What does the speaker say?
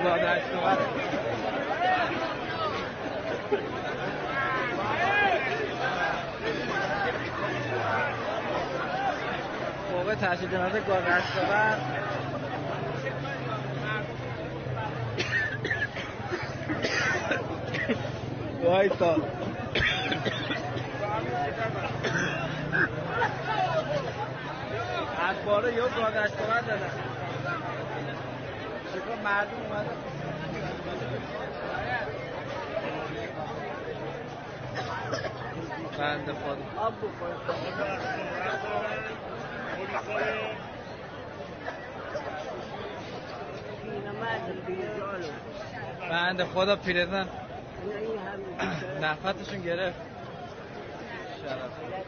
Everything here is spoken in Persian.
گادرش اومد. موقع تشییع جنازه گادرش اومد. وایسا اخباره یا گادرش اومد دادن. چطور مردم اومده بنده خدا آب بخورد بنده خدا پیرزن نفسشون گرفت. شرف